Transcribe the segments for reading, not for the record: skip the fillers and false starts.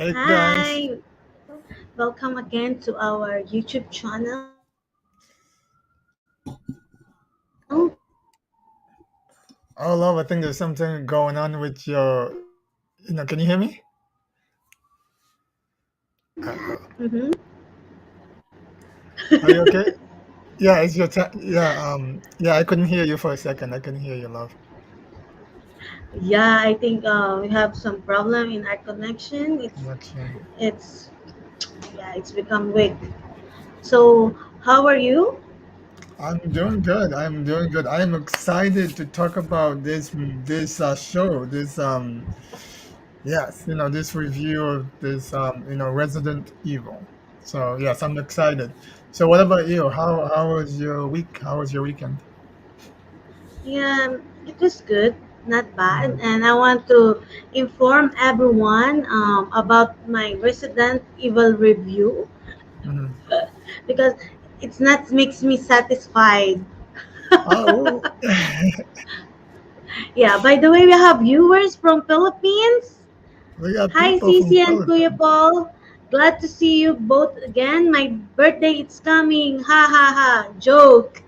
Hey guys. Hi, welcome again to our YouTube channel. Oh love, I think there's something going on with your can you hear me? Uh-oh. Mm-hmm. Are you okay? Yeah, it's your time. Yeah, I couldn't hear you for a second. I couldn't hear you, love. Yeah, I think we have some problem in our connection. Connection. It's it's become weak. So, how are you? I'm doing good. I'm doing good. I'm excited to talk about this show. This review of this Resident Evil. So yes, I'm excited. So what about you? How was your week? How was your weekend? Yeah, it was good, not bad. Mhm. And I want to inform everyone about my Resident Evil review Mhm. because it's not makes me satisfied. Oh, Yeah. By the way, we have viewers from Philippines. we got Hi, people from Cici and Kuya Philippines. Paul. Glad to see you both again. My birthday is coming. Ha ha ha. Joke.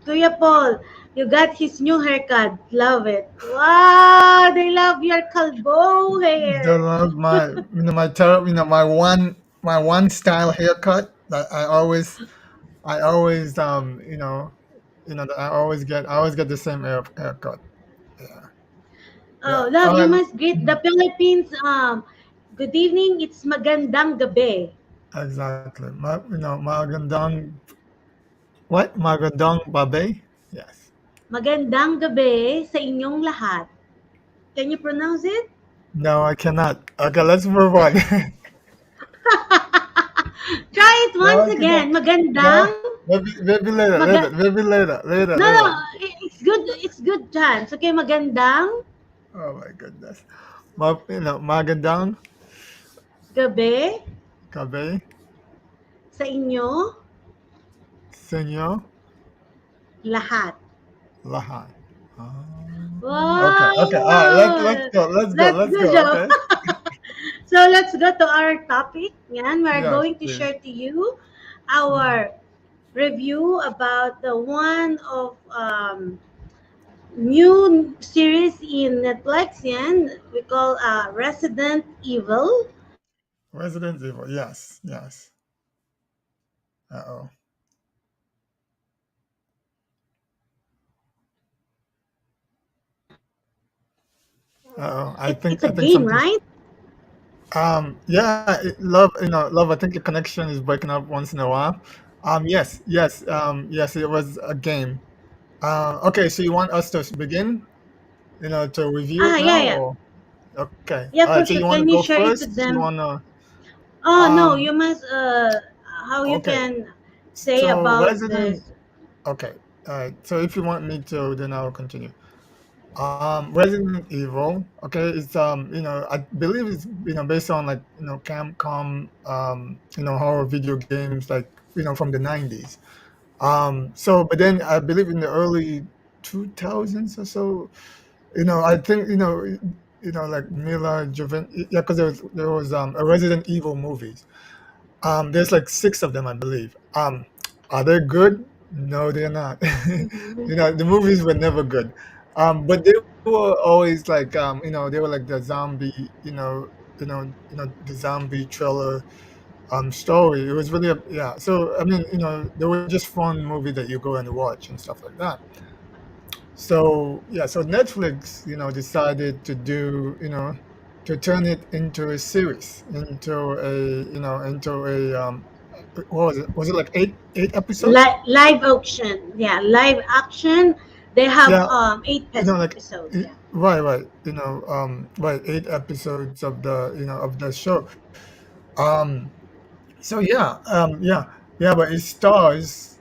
Kuya Paul, you got his new haircut. Love it. Wow, they love your calvo They hair. love my one style haircut that I always get the same haircut. Yeah, yeah. Oh, love, you must greet the Philippines. Good evening. It's magandang gabi. Exactly. Magandang what? Magandang babe? Yes. Magandang gabi sa inyong lahat. Can you pronounce it? No, I cannot. Okay, let's move on. Try it No, once I cannot. again. No, Magandang. maybe later. Maga Maybe later. Later. No, no, Later. it's good. It's good chance. Okay, magandang Oh my goodness. Magandang gabi gabi, sa inyo senyo lahat. lahat. Ah. Okay. Okay. All right. Let's Wow! go. Let's go. That's Let's good, go. job. Okay. So let's go to our topic. Yan, we're Yes, going to please. share to you Mhm. our review about the one of new series in Netflix. Yan, we call Resident Evil. Resident Evil. Yes. Yes. Uh oh. Uh oh. I It's think. a I think game, something's. right? Yeah. Love. Love. I think your connection is breaking up once in a while. Yes. Yes. Yes. It was a game. Okay. So you want us to begin? To review it Ah, yeah, now, yeah. or okay. All Yeah, right. for So you sure. want to Can you go share it to first? You them? want to. Oh no, Um. you must how you Okay. can say So about Resident. this. Okay. All right. So if you want me to, then I'll continue. Resident Evil. Okay, it's I believe it's based on like Camcom horror video games like from the 90s. So but then I believe in the early 2000s or so. I think like Mila Jovan. Yeah, because there was a Resident Evil movies. There's like six of them, I believe. Are they good? No, they're not. Mhm. The movies were never good. But they were always like, they were like the zombie, the zombie thriller story. It was really, yeah. So I mean, they were just fun movie that you go and watch and stuff like that. So yeah, so Netflix, decided to turn it into a series, into a what was it? Was it like eight episodes? Live auction, yeah, live action. They have Yeah, eight like episodes. Yeah. right, right, 8 episodes of the show. Um, so yeah, but it stars,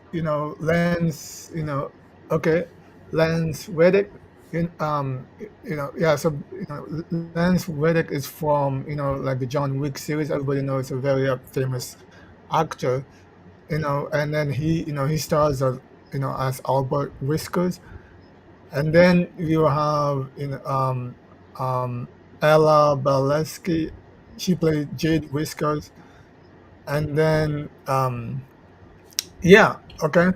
okay, Lance Reddick. Yeah. So Lance Reddick is from like the John Wick series. Everybody knows a very famous actor. And then he stars as Albert Whiskers, and then you have Ella Baleski, she played Jade Whiskers, and then yeah, okay.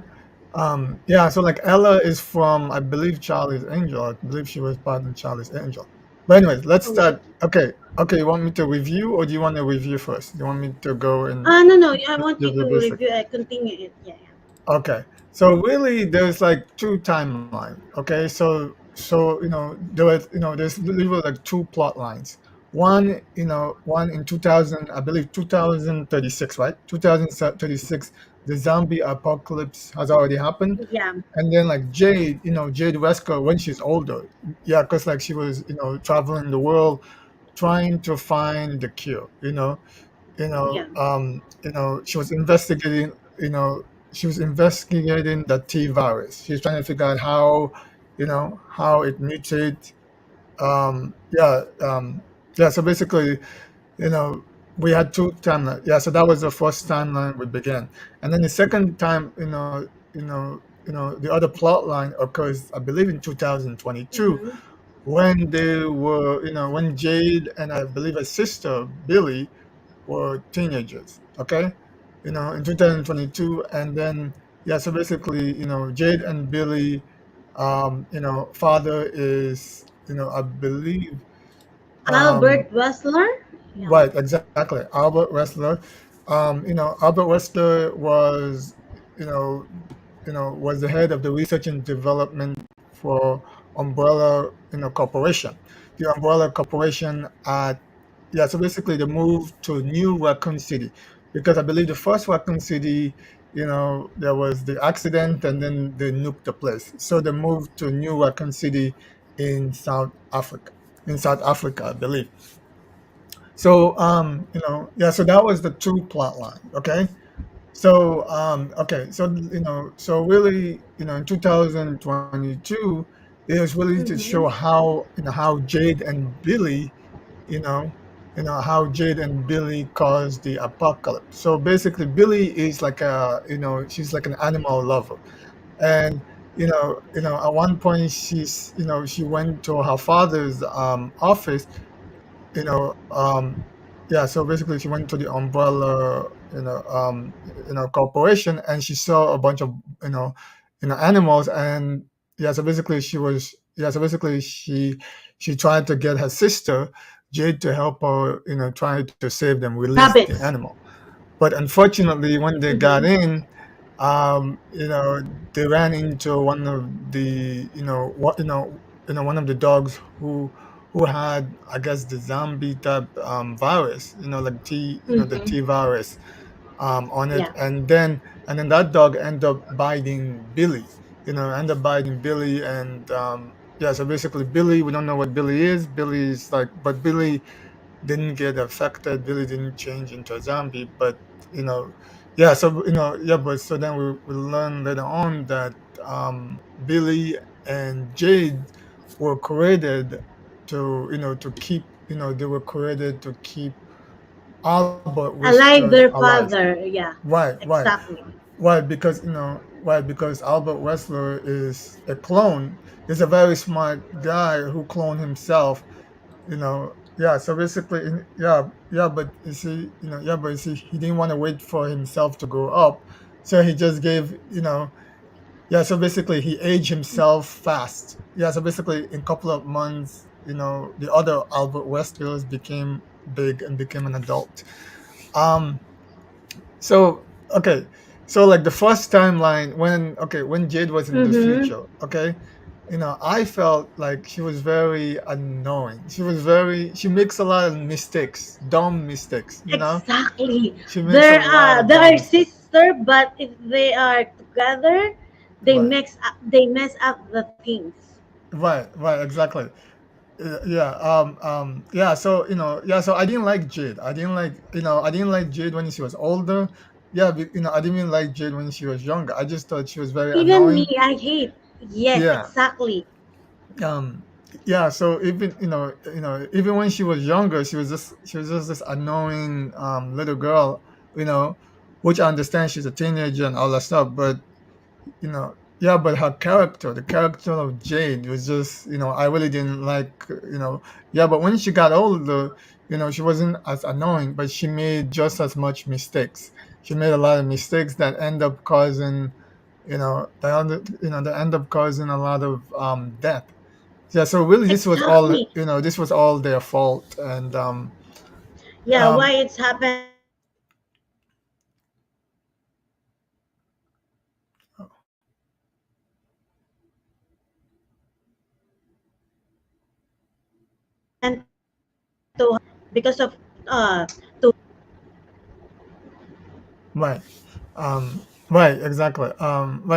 Yeah, so like Ella is from, I believe, Charlie's Angel. I believe she was part of Charlie's Angel. But anyways, let's Oh, yeah. start. Okay, okay. You want me to review, or do you want to review first? You want me to go and No, no. I want give you the to basic? review. Continue it. Yeah, yeah. Okay. So really there's like two timelines. Okay. So there was there's literally like two plot lines. One in 2000, I believe 2036, right? 2036, the zombie apocalypse has already happened. Yeah, And then like Jade, Jade Wesker when she's older. Yeah, because like she was, traveling the world trying to find the cure. yeah, She was investigating, the T virus. She was trying to figure out how it mutates. Yeah. So basically, you know, we had two timelines. Yeah. So that was the first timeline we began, and then the second time, the other plot line occurs, I believe, in 2022 mm-hmm. when they were, when Jade and I believe her sister Billy were teenagers, okay? In 2022. And then, yeah, so basically, Jade and Billy, father is, I believe, um, Albert Wessler. Yeah. right, exactly, Albert Wrestler. Albert Wrestler was, you know, was the head of the research and development for Umbrella, Corporation. The Umbrella Corporation at Yeah, so basically they moved to New Raccoon City because I believe the first Raccoon City, there was the accident and then they nuked the place. So they moved to New Raccoon City in South Africa. In South Africa, I believe. So yeah, so that was the two plot line. Okay. So really, in 2022, it was really to show Mm-hmm. how Jade and Billy, how Jade and Billy caused the apocalypse. So basically, Billy is like she's like an animal lover, and at one point she went to her father's office, you know, yeah, so basically she went to the umbrella, corporation, and she saw a bunch of, animals. And yeah, so basically she tried to get her sister Jade to help her, try to save them, release the Rabbits. animal. But unfortunately, when they got Mm-hmm. in, you know, they ran into one of the, one of the dogs who had, I guess, the zombie type virus, like the Mm-hmm. T virus on it, Yeah. and then that dog ended up biting Billy, and yeah, so basically Billy, we don't know what Billy is. Billy's like, but Billy didn't get affected. Billy didn't change into a zombie, but yeah. So yeah. But so then we learn later on that Billy and Jade were created to keep. They were created to keep Albert Whiskers Alive their alive. father. Yeah. Right, right. Exactly. Why? Because Albert Wessler is a clone. He's a very smart guy who cloned himself. Yeah. So basically, yeah. But you see, he didn't want to wait for himself to grow up, so he just gave, yeah. So basically, he aged himself fast. Yeah. So basically, in a couple of months, the other Albert Westlers became big and became an adult. Um. So okay, so like the first timeline when Jade was in the Mm-hmm. future, okay, I felt like she was very annoying. She makes a lot of mistakes, dumb mistakes. Exactly. She makes a lot of They dumb are mistakes. sister, but if they are together, Right, they mess up the things. right, exactly. Yeah, yeah. So yeah. So I didn't like Jade. I didn't like Jade when she was older. Yeah, I didn't even like Jade when she was younger. I just thought she was very Even me, annoying. I hate. Yes, Yeah. exactly. um yeah, so even when she was younger, she was just this annoying little girl, which I understand she's a teenager and all that stuff. But yeah, but her character, the character of Jade, was just, I really didn't like, yeah, but when she got older, she wasn't as annoying, but she made just as much mistakes. She made a lot of mistakes that end up causing, that end up causing a lot of death. Yeah, so really, Exactly. this was all their fault, and Yeah, um, why it's happened to her because of right, right,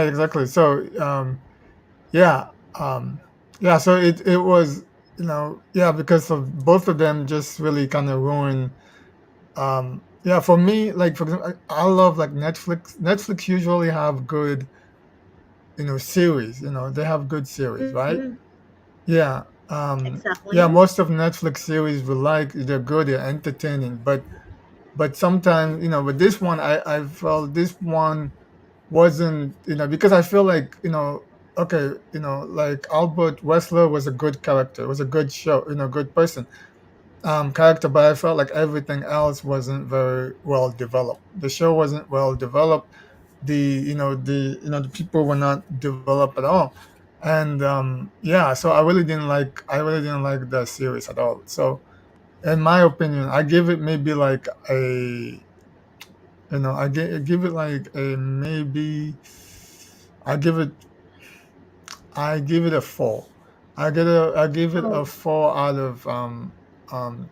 exactly. So yeah, yeah, so it was, yeah, because of both of them just really kind of ruined. Yeah, for me, like for example, I love like Netflix usually have good, series. They have good series, Mhm. right? Yeah. Exactly. Yeah, most of Netflix series we like, they're good, they're entertaining, but sometimes, with this one, I felt this one wasn't, because I feel like, okay, like Albert Wessler was a good character, was a good show, good person, character, but I felt like everything else wasn't very well developed. The show wasn't well developed. The people were not developed at all, and yeah, so I really didn't like the series at all. So in my opinion, I give it maybe like give it like a maybe. I give it I give it a four. I give it a Oh, 4 out of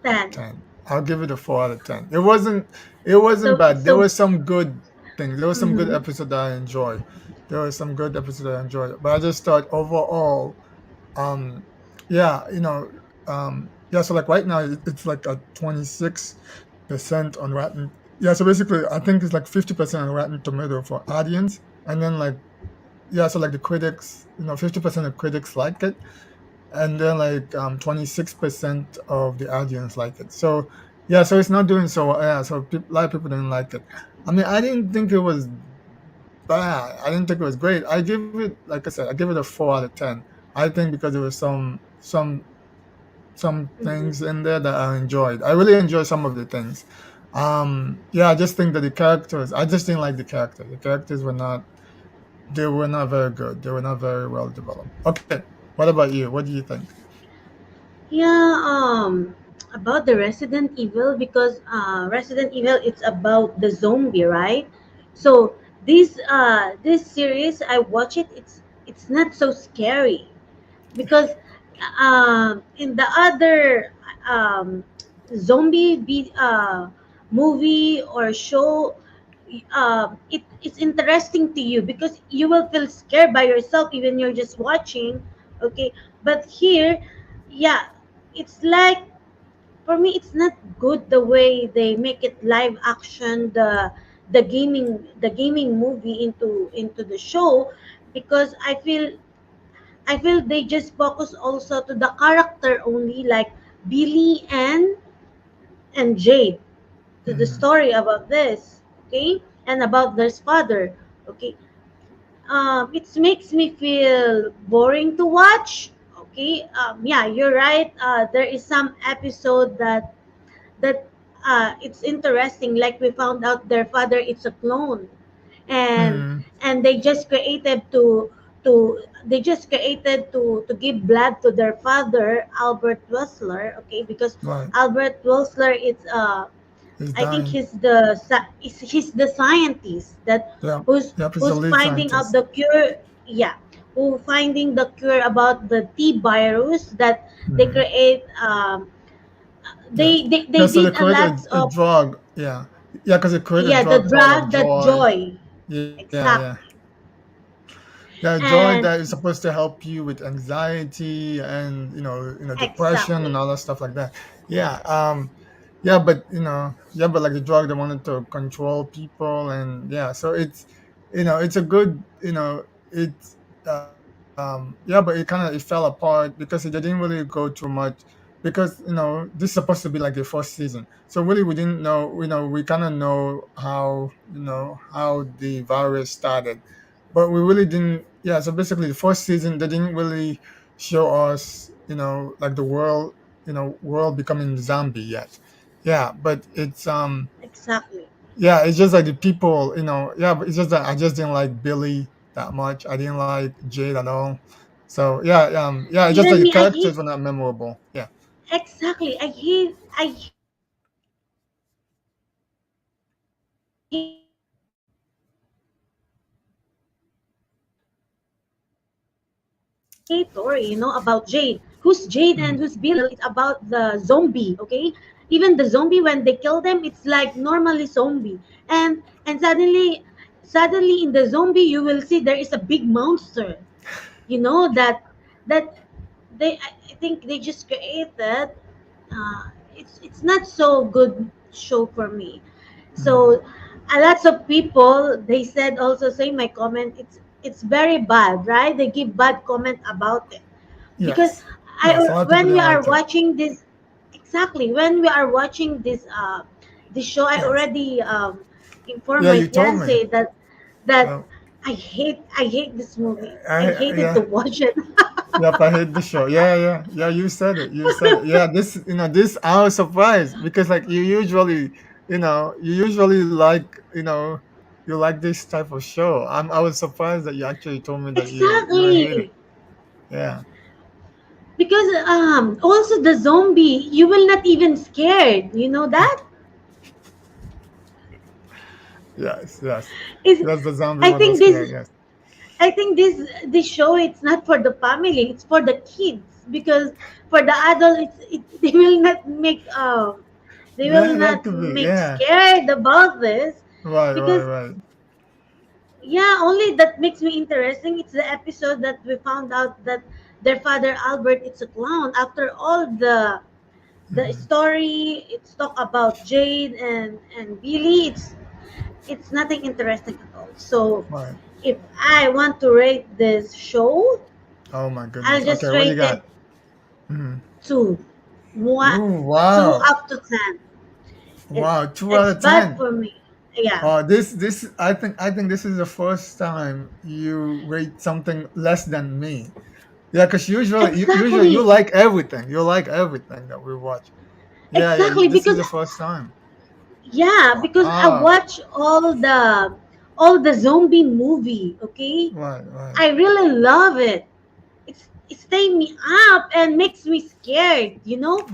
10. 10. I'll give it a 4 out of 10. It wasn't So bad. There so was some good things. There was some good mhm. episodes that I enjoyed. There was some good episodes that I enjoyed. But I just thought overall, um, yeah, yeah. So like right now, it's like a 26% on Rotten. Yeah. So basically, I think it's like 50% on Rotten Tomato for audience, and then like, yeah, so like the critics, 50% of critics like it, and then like 26% of the audience like it. So yeah, so it's not doing so well. Yeah, so a lot of people didn't like it. I mean, I didn't think it was bad. I didn't think it was great. I give it, like I said, I give it a 4 out of 10. I think because there was some Mhm. things in there that I enjoyed. I really enjoyed some of the things. Yeah, I just think that the characters, I just didn't like the characters. The characters were not very good. They were not very well developed. Okay, what about you? What do you think? Yeah, about the Resident Evil because Resident Evil it's about the zombie, right? So this series I watch it. It's not so scary because in the other um, movie or show, it's interesting to you because you will feel scared by yourself even you're just watching. Okay, but here, yeah, it's like for me it's not good the way they make it live action the gaming movie into the show because I feel they just focus also to the character only, like Billy and Jade, to the Hmm. story about this, okay, and about their father, okay. It makes me feel boring to watch. Okay, yeah, you're right. There is some episode that it's interesting. Like we found out their father is a clone, and Hmm. and they just created to give blood to their father Albert Wessler. Okay, because Right. Albert Wessler is He's I think dying. he's the scientist that Yeah. who's Yep. He's the who's lead finding out scientist. the cure. Yeah, who finding the cure about the T virus that they Hmm. create. Yeah. They Yeah. So they did a created lot a of, drug. Yeah. Yeah. Because they created a yeah, the drug called like drug that joy. joy. Yeah. Yeah. Exactly. Yeah, joy And that is supposed to help you with anxiety and depression and exactly. all that stuff like that. Yeah, yeah, but yeah, but like the drug they wanted to control people, and yeah, so it's a good, it's yeah, but it fell apart because it didn't really go too much because this is supposed to be like the first season, so really we didn't know, we kind of know how the virus started, but we really didn't. Yeah, so basically the first season they didn't really show us, like the world, world becoming zombie yet. Yeah, but it's Exactly. yeah, it's just like the people, yeah, but it's just that I just didn't like Billy that much. I didn't like Jade at all. So yeah, yeah, it's just Even like the me, I characters hate. were not memorable. Yeah. Exactly. I hate story, about Jade. Who's Jade Mhm. and who's Billy? It's about the zombie, okay? Even the zombie, when they kill them, it's like normally zombie. And suddenly in the zombie, you will see there is a big monster. That I think they just created. It's not so good show for me. Mhm. So a lots of people, they said also, say my comment, it's very bad, right? They give bad comment about it because Yes. Yes. A lot of people when we didn't are like it. watching this, exactly, when we are watching this show, I Yes. already informed Yeah, my you told me. fiance that Well, I hate this movie. I hated to yeah. watch it. Yep, I hate the show. Yeah, yeah, yeah. You said it. You said it. Yeah, this I was surprised because like you usually like, you like this type of show. I was surprised that you actually told me that you hate it. Exactly. Yeah. Because also the zombie, you will not even scared, you know that Yes. Yes. is. Yes. The zombie I was not think scary. this Yes. I think this show, it's not for the family, it's for the kids, because for the adult, they will not make Yeah, that could be. Yeah. scared about this. Right. Right. Because Right. yeah, only that makes me interesting, it's the episode that we found out that their father Albert, it's a clown. After all the Hmm. story, it's talk about Jade and Billy, it's nothing interesting at all. So Right. if I want to rate this show, Oh my I'll goodness. Okay. just What do you rate it got? Hmm. two. One, Ooh. two Wow. up to 10. It, Wow. Two out it's of bad 10. for me. Yeah, This I think this is the first time you rate something less than me. Yeah, because usually you exactly, like everything. You like everything that we watch. Yeah, yeah. exactly. This is Because the first time. yeah, because I Ah, watch all the zombie movie. Okay, right, right, I really love it. It's staying me up and makes me scared.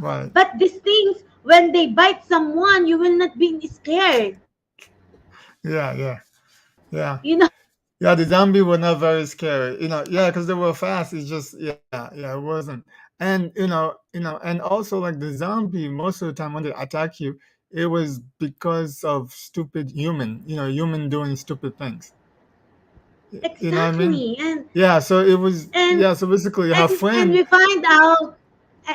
right. But these things, when they bite someone, you will not be scared. Yeah, yeah, yeah. You know. Yeah, the zombie were not very scary. Yeah, because they were fast. It's just yeah, it wasn't. And and also like the zombie, most of the time when they attack you, it was because of stupid human. Human doing stupid things. You know what I mean? Exactly. and Yeah. So it was and yeah. So basically, her and friend. we find out,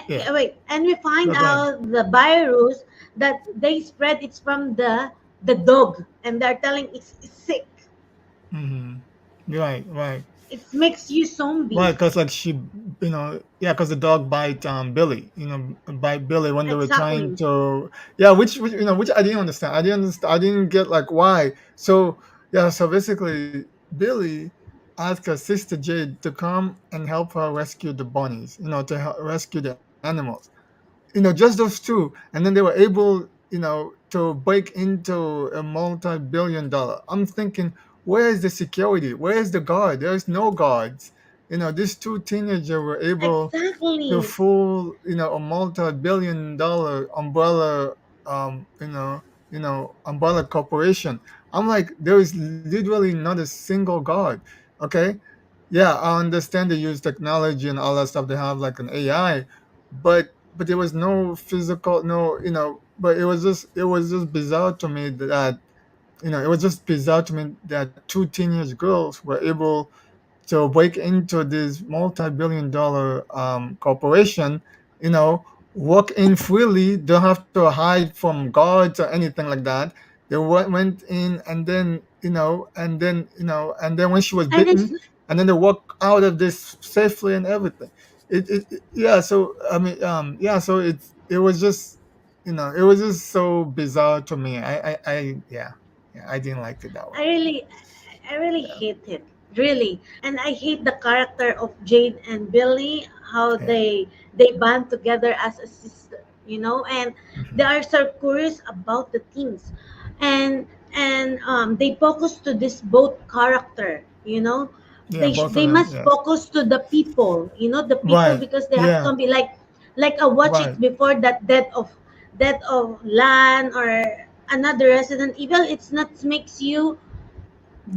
Yeah. wait, and we find No, go ahead. out the virus that they spread, it's from the dog, and they're telling it's sick. Hmm. Right. Right. It makes you Right, zombie. because like yeah, because the dog bite Billy, bite Billy when they were trying Exactly. to, yeah, which I didn't understand. I didn't get like why. So yeah, so basically Billy asked her sister Jade to come and help her rescue the bunnies, to rescue the animals. Just those two, and then they were able, to break into a multi-billion-dollar. I'm thinking, where is the security? Where is the guard? There's no guards. These two teenagers were able to Exactly. fool, a multi-billion-dollar umbrella, umbrella corporation. I'm like, there is literally not a single guard. Okay, yeah, I understand they use technology and all that stuff. They have like an AI, but there was no physical, no, but it was just bizarre to me that it was just bizarre to me that two teenage girls were able to break into this multi-billion-dollar corporation, you know, walk in freely, don't have to hide from guards or anything like that. They went in, and then when she was And it's bitten, and then they walk out of this safely and everything. Yeah. So I mean, yeah. So it was just so bizarre to me. Yeah, I didn't like it that way. I really I really Yeah. hate it. really. And I hate the character of Jade and Billy, how Yeah. they band together as a sister, and they Hmm. are so curious about the things, and they focus to this both character, Yeah, both of they them. must Yes. focus to the people, the people, Right. because they have Yeah. zombie, like I watch it Right. before, that death of Lan or another Resident Evil. It's not makes you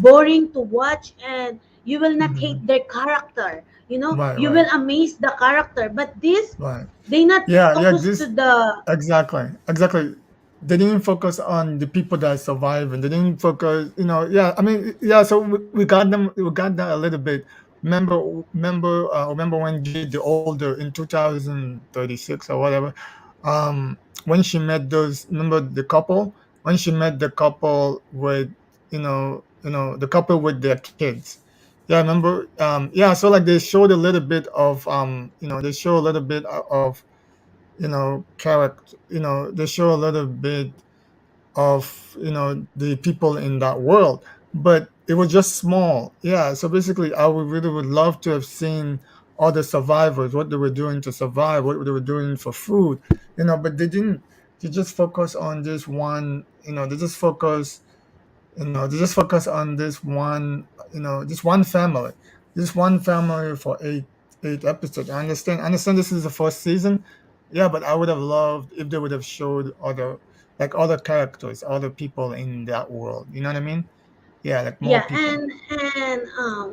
boring to watch, and you will not Hmm. hate their character, Right. you will Right. amaze the character, but this, Right. they not Yeah. Yeah. focus to This the. exactly. Exactly. They didn't focus on the people that survive, and they didn't focus. Yeah. I mean, yeah. So we got them. We got that a little bit. Remember when Jade, the older, in 2036 or whatever, um, when she met those. Remember the couple when she met the couple with, the couple with their kids. Yeah, I remember. Yeah. So like they showed a little bit of, they show a little bit of, character. They show a little bit of, the people in that world, but it was just small. Yeah, so basically I would love to have seen other survivors, what they were doing to survive, what they were doing for food, but they didn't. They just focus on this one. They just focus on this one family, for eight episodes. I understand this is the first season. Yeah, but I would have loved if they would have showed other characters, other people in that world. You know what I mean? Yeah, like more Yeah, people. and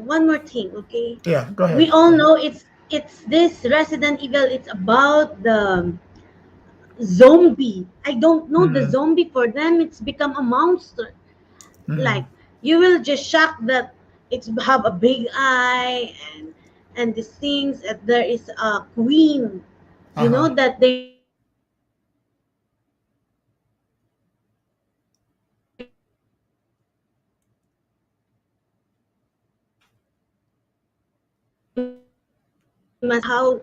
one more thing, okay? Yeah, go We ahead. all Yeah. know it's this Resident Evil. It's about the zombie. I don't know the Mm-hmm. zombie, for them. It's become a monster. Mm-hmm. Like, you will just shock that it's have a big eye, and these things. There is a queen, Uh-huh. that they must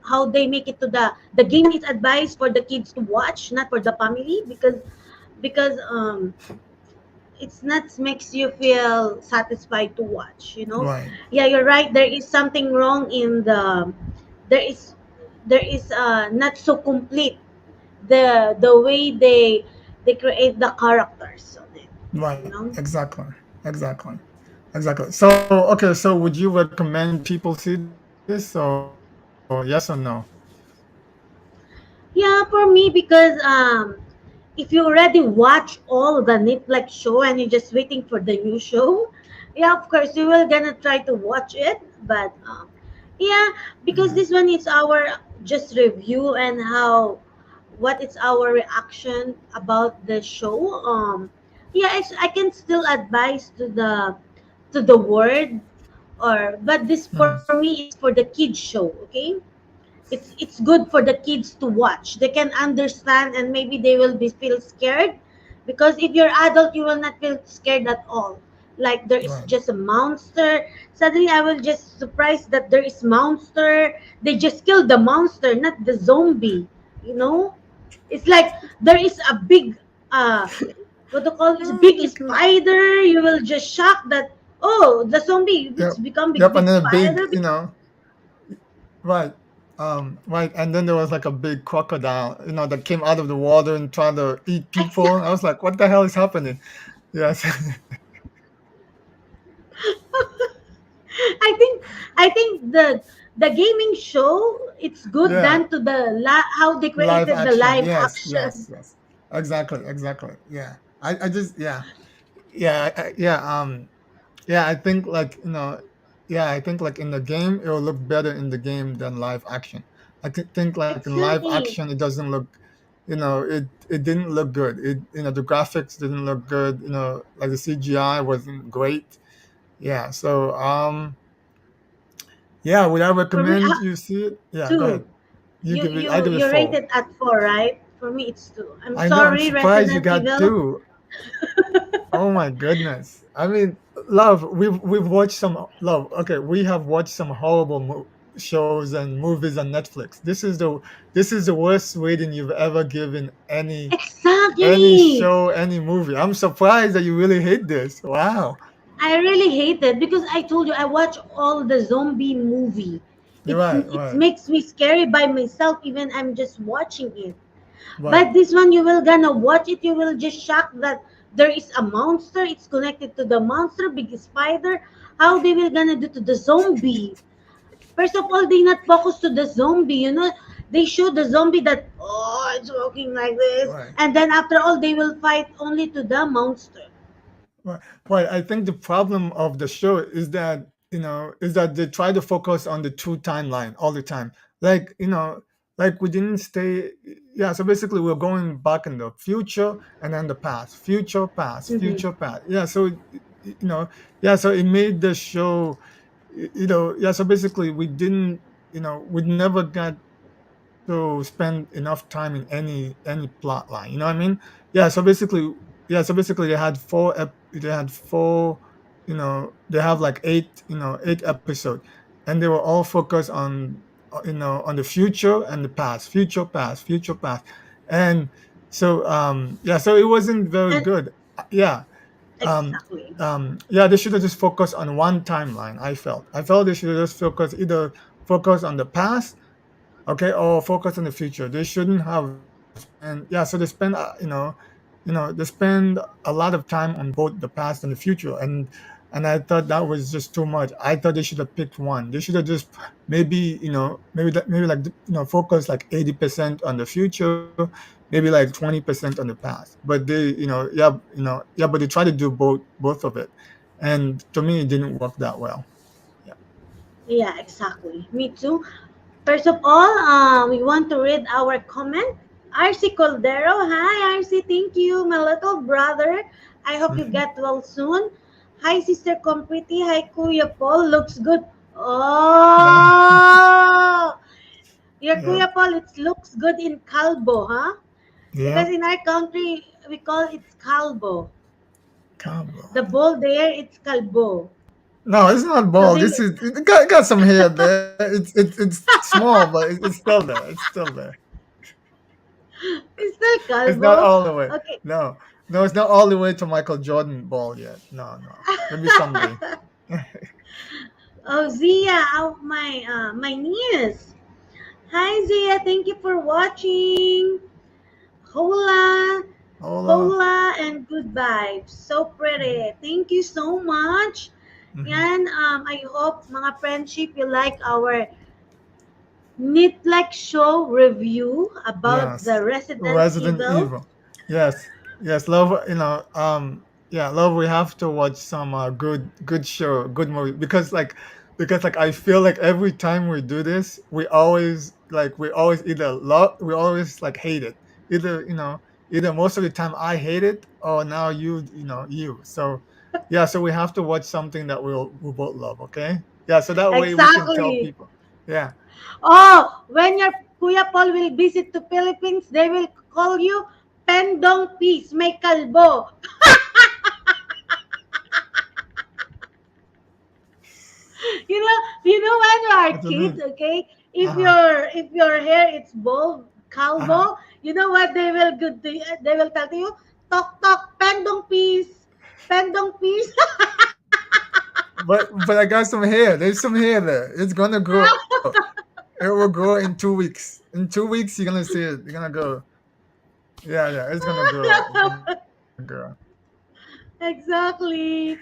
how they make it to the game. It's advised for the kids to watch, not for the family, because it's not makes you feel satisfied to watch. Right. Yeah, you're right, there is something wrong in the, there is not so complete, the way they create the characters on it, Right. you know Exactly. Exactly. Exactly. So okay. So would you recommend people see this, or yes or no? Yeah, for me, because if you already watch all the Netflix show and you're just waiting for the new show, yeah, of course you will gonna try to watch it. But yeah, because Mhm. this one is our just review, and how what is our reaction about the show. Yeah, I can still advise to the word, or but this for Mhm. me, it's for the kids show. Okay, it's good for the kids to watch. They can understand, and maybe they will be feel scared, because if you're adult, you will not feel scared at all. Like, there is Right. just a monster. Suddenly, I will just surprised that there is monster. They just killed the monster, not the zombie. You know, it's like there is a big what to call this Oh big my god. spider. You will just shock that, oh, the zombie, Yep. it's become big Yep. big And then a big, spider. right. Right. And then there was like a big crocodile, that came out of the water and tried to eat people. I was like, what the hell is happening? Yes. I think I think the gaming show, it's good Yeah. than to the how they Live created the action. live Yes. action. Yes. Yes. Exactly. Exactly. Yeah. I just, yeah. Yeah. Yeah. Yeah, I think I think like in the game it will look better in the game than live action. I think like in live Exactly. action it doesn't look, it didn't look good. The graphics didn't look good. Like the CGI wasn't great. Yeah, so yeah, would I For me, recommend you see it? Yeah, go ahead. two. You You give it. I you give it you four. rated at 4, right? For me, it's 2. I'm I know. I'm sorry, surprised you Resident got Evil. two. Oh my goodness. I mean, love, we've watched some love. Okay, we have watched some horrible shows and movies on Netflix. This is the worst rating you've ever given any Exactly. show, any movie. I'm surprised that you really hate this. Wow. I really hate it because I told you I watch all the zombie movie. Right, It right, makes me scary by myself even I'm just watching it. right, But this one you will gonna watch it, you will just shock that there is a monster. It's connected to the monster, big spider. How they will gonna do to the zombie? First of all, they not focus to the zombie. They show the zombie that it's walking like this, right. and then after all, they will fight only to the monster. Right. Right. I think the problem of the show is that, is that they try to focus on the true timeline all the time. Like, like we didn't stay. Yeah. So basically, we're going back in the future and then the past, future, past, Hmm. future, past. Yeah. So, yeah. So it made the show, yeah. So basically, we didn't, we never got to spend enough time in any plot line. You know what I mean? Yeah. So basically, they had four. They have like eight episodes, and they were all focused on on the future and the past, future, past, future, past, and so yeah. So it wasn't very And good. Yeah. Um, exactly. yeah, they should have just focused on one timeline. I felt they should have just focus on the past, okay, or focus on the future. They shouldn't have spent, yeah, so they spend they spend a lot of time on both the past and the future, and I thought that was just too much. I thought they should have picked one. They should have just maybe like focus like 80% on the future, maybe like 20% on the past. But they yeah, but they try to do both of it, and to me it didn't work that well. Yeah. Yeah, exactly. Me too. First of all, we want to read our comment. RC Caldero, hi RC, thank you, my little brother. I hope you Mhm. get well soon. Hi, Sister Compriti. Hi, Kuya Paul. Looks good. Oh, your Yeah. Kuya Paul, it looks good in calbo, huh? Yeah. Because in our country, we call it calbo. Cabo. The ball there, it's calbo. No, it's not So bald. they, This is it got some hair there. It's small, but it's still there. It's still there. it's still It's not calbo. all the way. Okay. No, no, it's not all the way to Michael Jordan bald yet. No, no. Maybe someday. Oh, Zia, oh, my niece. Hi, Zia. Thank you for watching. Hola, Hola. hola, and good vibes. So pretty. Thank you so much. Hmm. Yan, I hope mga friendship you like our Nitlex show review about Yes. the Resident Resident Evil. Evil. Yes. Yes. Love. Yeah. Love. We have to watch some good show, good movie because I feel like every time we do this, we always either love, we always like hate it. Either either most of the time I hate it, or now you. So yeah. So we have to watch something that we both love. Okay. Yeah. So that way we can tell Exactly. people. Yeah. Oh, when your Kuya Paul will visit to Philippines, they will call you Pendong Peace, may kalbo. When you are What do you kids, mean? okay? Uh If huh. your hair is bald, Uh huh. calvo, you know what they will tell to you? Tok tok, Pendong Peace, Pendong Peace. But I got some hair. There's some hair there. It's gonna grow. It will grow in 2 weeks. In 2 weeks, you're gonna see it. You're gonna go. Yeah, yeah. It's gonna grow. It's gonna grow. Exactly.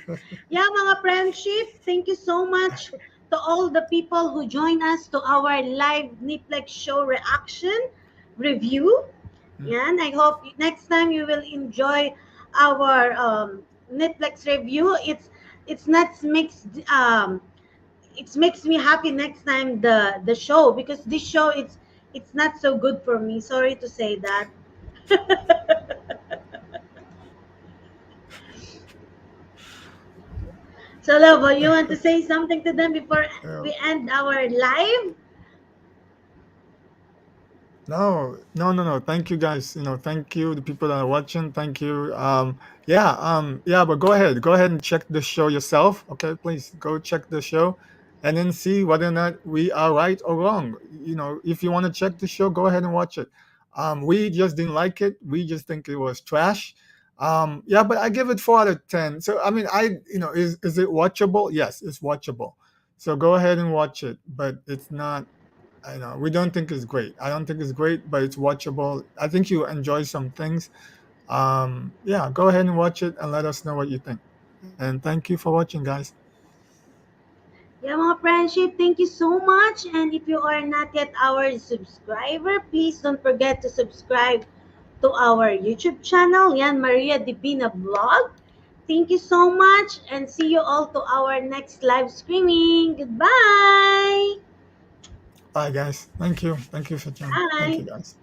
Yeah, mga friendship, thank you so much to all the people who join us to our live Niplex show reaction review. Yan, I hope next time you will enjoy our Netflix review. It's not mixed it makes me happy next time the show because this show it's not so good for me. Sorry to say that. So Lovo, you want to say something to them before Yeah. we end our live? No, no, no, no. Thank you, guys. Thank you, the people that are watching. Thank you. Yeah. But go ahead and check the show yourself. Okay, please go check the show, and then see whether or not we are right or wrong. If you want to check the show, go ahead and watch it. We just didn't like it. We just think it was trash. Yeah, but I give it 4 out of 10. So I mean, is it watchable? Yes, it's watchable. So go ahead and watch it, but it's not. I know we don't think it's great. I don't think it's great, but it's watchable. I think you enjoy some things. Yeah, go ahead and watch it and let us know what you think. And thank you for watching, guys. Yeah, mga friendship, thank you so much. And if you are not yet our subscriber, please don't forget to subscribe to our YouTube channel, yan, Maria.Divina Vlog. Thank you so much and see you all to our next live streaming. Goodbye. Bye, guys. Thank you. Thank you for joining. Thank Bye. you, guys.